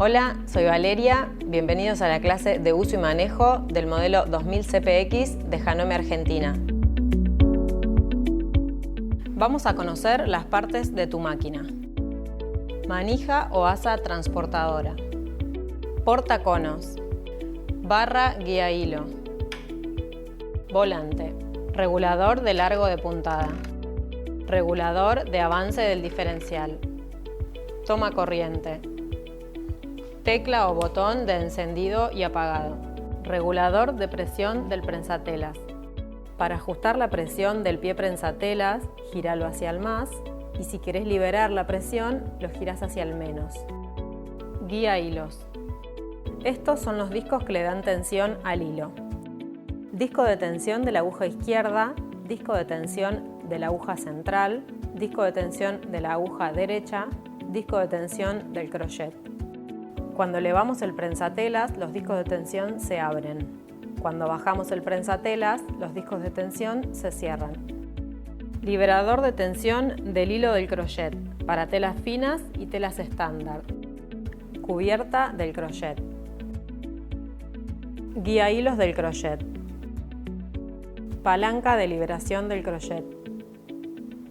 Hola, soy Valeria, bienvenidos a la clase de uso y manejo del modelo 2000 CPX de Janome Argentina. Vamos a conocer las partes de tu máquina. Manija o asa transportadora. Portaconos. Barra guía hilo. Volante. Regulador de largo de puntada. Regulador de avance del diferencial. Toma corriente. Tecla o botón de encendido y apagado. Regulador de presión del prensatelas. Para ajustar la presión del pie prensatelas, gíralo hacia el más y si querés liberar la presión, lo girás hacia el menos. Guía hilos. Estos son los discos que le dan tensión al hilo. Disco de tensión de la aguja izquierda, disco de tensión de la aguja central, disco de tensión de la aguja derecha, disco de tensión del crochet. Cuando elevamos el prensatelas, los discos de tensión se abren. Cuando bajamos el prensatelas, los discos de tensión se cierran. Liberador de tensión del hilo del crochet, para telas finas y telas estándar. Cubierta del crochet. Guía hilos del crochet. Palanca de liberación del crochet.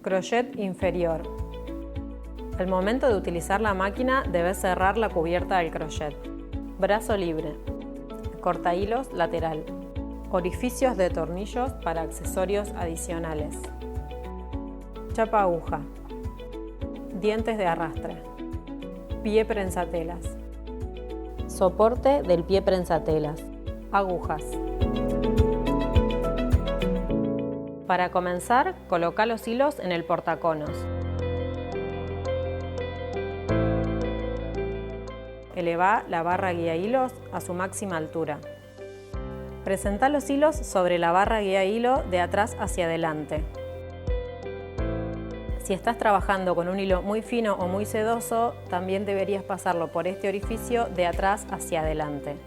Crochet inferior. Al momento de utilizar la máquina, debes cerrar la cubierta del crochet. Brazo libre. Cortahilos lateral. Orificios de tornillos para accesorios adicionales. Chapa aguja. Dientes de arrastre. Pie prensatelas. Soporte del pie prensatelas. Agujas. Para comenzar, coloca los hilos en el portaconos. Eleva la barra guía hilos a su máxima altura. Presenta los hilos sobre la barra guía hilo de atrás hacia adelante. Si estás trabajando con un hilo muy fino o muy sedoso, también deberías pasarlo por este orificio de atrás hacia adelante.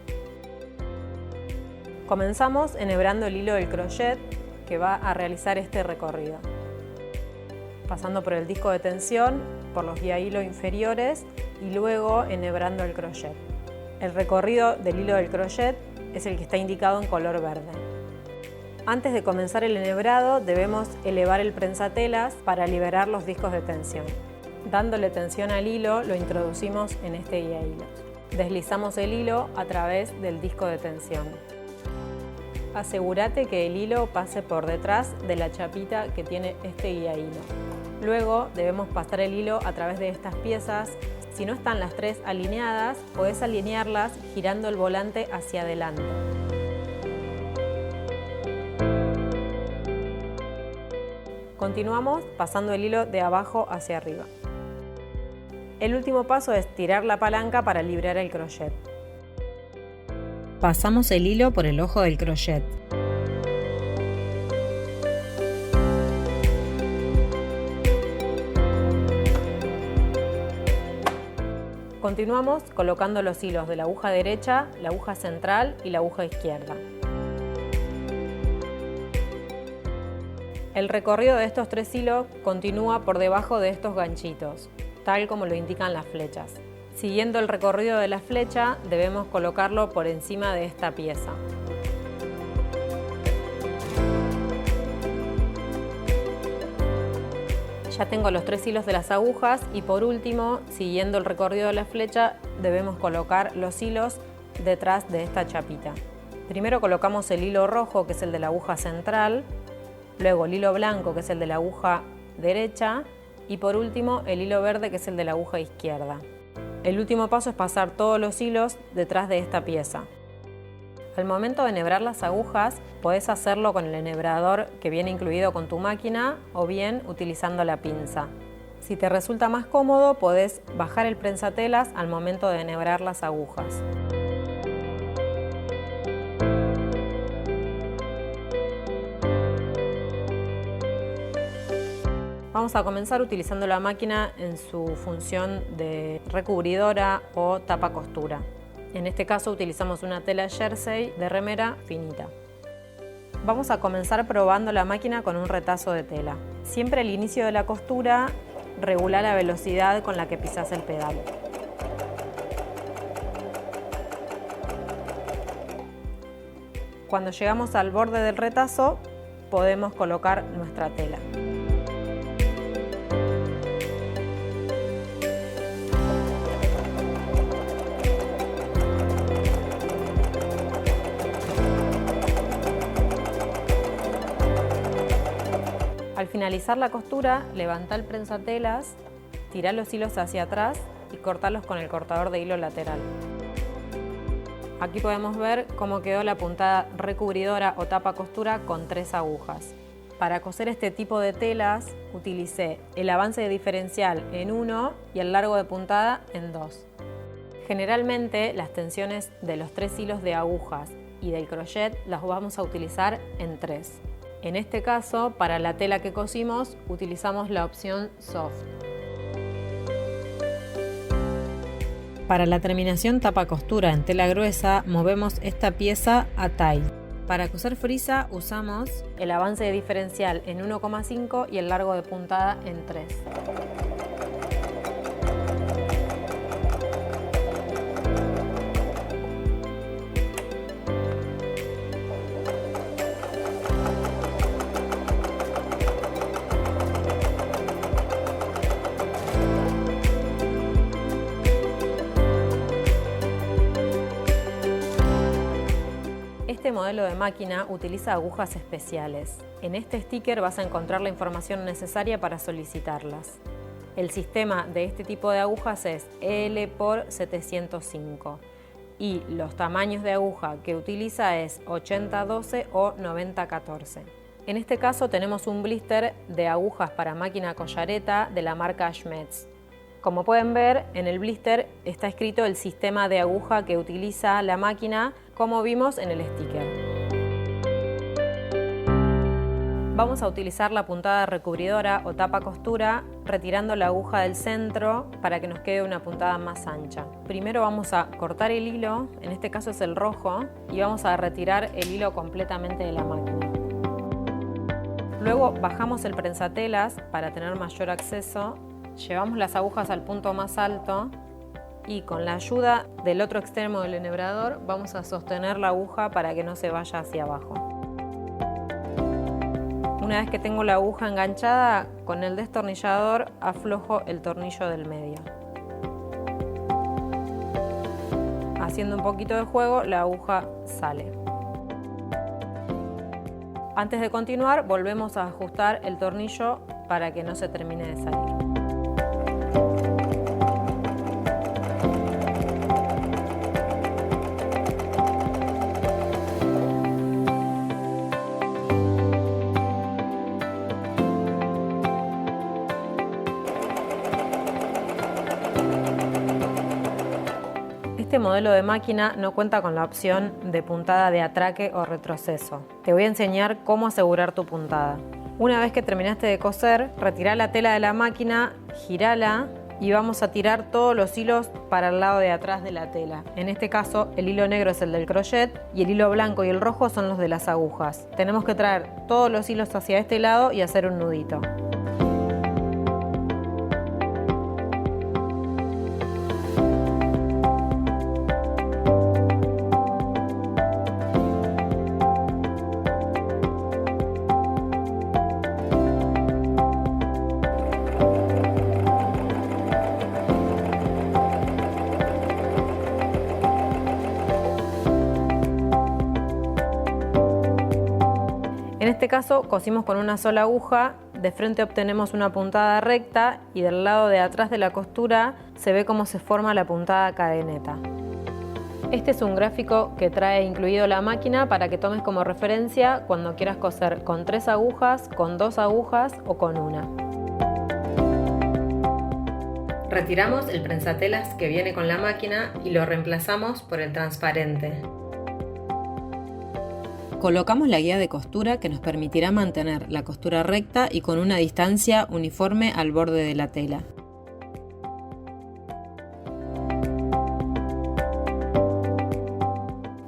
Comenzamos enhebrando el hilo del crochet que va a realizar este recorrido. Pasando por el disco de tensión, por los guía hilo inferiores y luego enhebrando el crochet. El recorrido del hilo del crochet es el que está indicado en color verde. Antes de comenzar el enhebrado debemos elevar el prensatelas para liberar los discos de tensión. Dándole tensión al hilo lo introducimos en este guía hilo. Deslizamos el hilo a través del disco de tensión. Asegúrate que el hilo pase por detrás de la chapita que tiene este guía hilo. Luego debemos pasar el hilo a través de estas piezas. Si no están las tres alineadas, podés alinearlas girando el volante hacia adelante. Continuamos pasando el hilo de abajo hacia arriba. El último paso es tirar la palanca para liberar el crochet. Pasamos el hilo por el ojo del crochet. Continuamos colocando los hilos de la aguja derecha, la aguja central y la aguja izquierda. El recorrido de estos tres hilos continúa por debajo de estos ganchitos, tal como lo indican las flechas. Siguiendo el recorrido de la flecha, debemos colocarlo por encima de esta pieza. Ya tengo los tres hilos de las agujas y por último, siguiendo el recorrido de la flecha, debemos colocar los hilos detrás de esta chapita. Primero colocamos el hilo rojo, que es el de la aguja central, luego el hilo blanco, que es el de la aguja derecha, y por último el hilo verde, que es el de la aguja izquierda. El último paso es pasar todos los hilos detrás de esta pieza. Al momento de enhebrar las agujas, podés hacerlo con el enhebrador que viene incluido con tu máquina o bien utilizando la pinza. Si te resulta más cómodo, podés bajar el prensatelas al momento de enhebrar las agujas. Vamos a comenzar utilizando la máquina en su función de recubridora o tapa costura. En este caso utilizamos una tela jersey de remera finita. Vamos a comenzar probando la máquina con un retazo de tela. Siempre al inicio de la costura regula la velocidad con la que pisás el pedal. Cuando llegamos al borde del retazo, podemos colocar nuestra tela. Al finalizar la costura, levanta el prensatelas, tira los hilos hacia atrás y cortalos con el cortador de hilo lateral. Aquí podemos ver cómo quedó la puntada recubridora o tapa costura con 3 agujas. Para coser este tipo de telas utilicé el avance de diferencial en 1 y el largo de puntada en 2. Generalmente las tensiones de los 3 hilos de agujas y del crochet las vamos a utilizar en 3. En este caso, para la tela que cosimos, utilizamos la opción soft. Para la terminación tapa costura en tela gruesa, movemos esta pieza a tie. Para coser frisa usamos el avance de diferencial en 1,5 y el largo de puntada en 3. Este modelo de máquina utiliza agujas especiales. En este sticker vas a encontrar la información necesaria para solicitarlas. El sistema de este tipo de agujas es L por 705 y los tamaños de aguja que utiliza es 80-12 o 90-14. En este caso tenemos un blister de agujas para máquina collareta de la marca Schmetz. Como pueden ver, en el blister está escrito el sistema de aguja que utiliza la máquina, como vimos en el sticker. Vamos a utilizar la puntada recubridora o tapa costura retirando la aguja del centro para que nos quede una puntada más ancha. Primero vamos a cortar el hilo, en este caso es el rojo, y vamos a retirar el hilo completamente de la máquina. Luego bajamos el prensatelas para tener mayor acceso. Llevamos las agujas al punto más alto y con la ayuda del otro extremo del enhebrador vamos a sostener la aguja para que no se vaya hacia abajo. Una vez que tengo la aguja enganchada, con el destornillador aflojo el tornillo del medio. Haciendo un poquito de juego, la aguja sale. Antes de continuar, volvemos a ajustar el tornillo para que no se termine de salir. Este modelo de máquina no cuenta con la opción de puntada de atraque o retroceso. Te voy a enseñar cómo asegurar tu puntada. Una vez que terminaste de coser, retira la tela de la máquina, girala y vamos a tirar todos los hilos para el lado de atrás de la tela. En este caso, el hilo negro es el del crochet y el hilo blanco y el rojo son los de las agujas. Tenemos que traer todos los hilos hacia este lado y hacer un nudito. En este caso cosimos con una sola aguja, de frente obtenemos una puntada recta y del lado de atrás de la costura se ve cómo se forma la puntada cadeneta. Este es un gráfico que trae incluido la máquina para que tomes como referencia cuando quieras coser con 3 agujas, con 2 agujas o con una. Retiramos el prensatelas que viene con la máquina y lo reemplazamos por el transparente. Colocamos la guía de costura que nos permitirá mantener la costura recta y con una distancia uniforme al borde de la tela.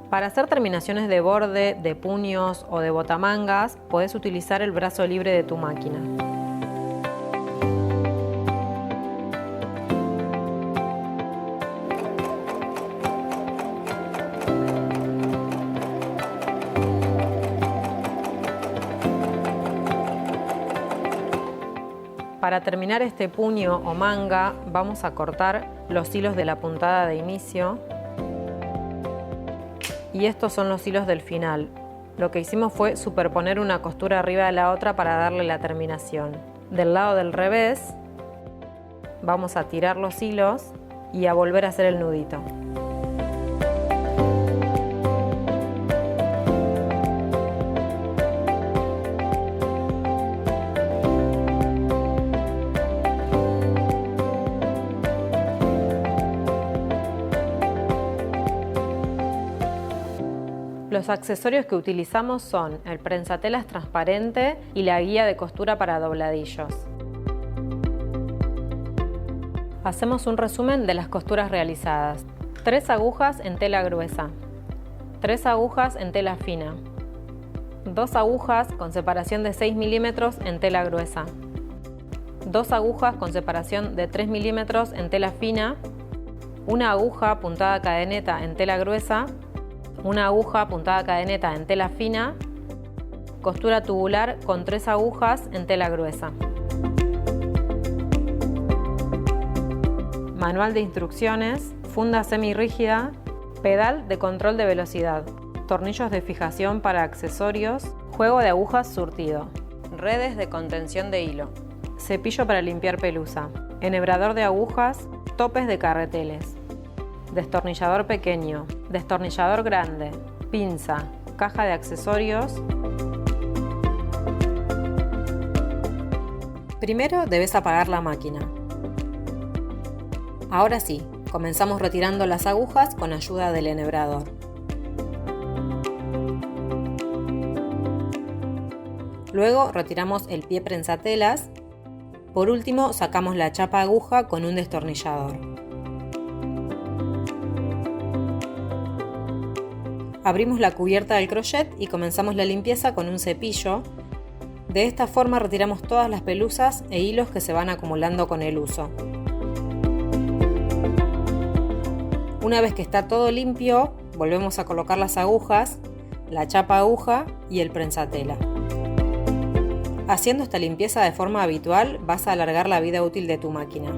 Para hacer terminaciones de borde, de puños o de botamangas, podés utilizar el brazo libre de tu máquina. Para terminar este puño o manga vamos a cortar los hilos de la puntada de inicio y estos son los hilos del final. Lo que hicimos fue superponer una costura arriba de la otra para darle la terminación. Del lado del revés vamos a tirar los hilos y a volver a hacer el nudito. Los accesorios que utilizamos son el prensatelas transparente y la guía de costura para dobladillos. Hacemos un resumen de las costuras realizadas. 3 agujas en tela gruesa, 3 agujas en tela fina, 2 agujas con separación de 6 milímetros en tela gruesa, 2 agujas con separación de 3 milímetros en tela fina, una aguja puntada cadeneta en tela gruesa, una aguja puntada cadeneta en tela fina, costura tubular con 3 agujas en tela gruesa. Manual de instrucciones, funda semirrígida, pedal de control de velocidad, tornillos de fijación para accesorios, juego de agujas surtido, redes de contención de hilo, cepillo para limpiar pelusa, enhebrador de agujas, topes de carreteles, destornillador pequeño, destornillador grande, pinza, caja de accesorios. Primero debes apagar la máquina. Ahora sí, comenzamos retirando las agujas con ayuda del enhebrador. Luego retiramos el pie prensatelas. Por último, sacamos la chapa aguja con un destornillador. Abrimos la cubierta del crochet y comenzamos la limpieza con un cepillo. De esta forma retiramos todas las pelusas e hilos que se van acumulando con el uso. Una vez que está todo limpio, volvemos a colocar las agujas, la chapa aguja y el prensatela. Haciendo esta limpieza de forma habitual vas a alargar la vida útil de tu máquina.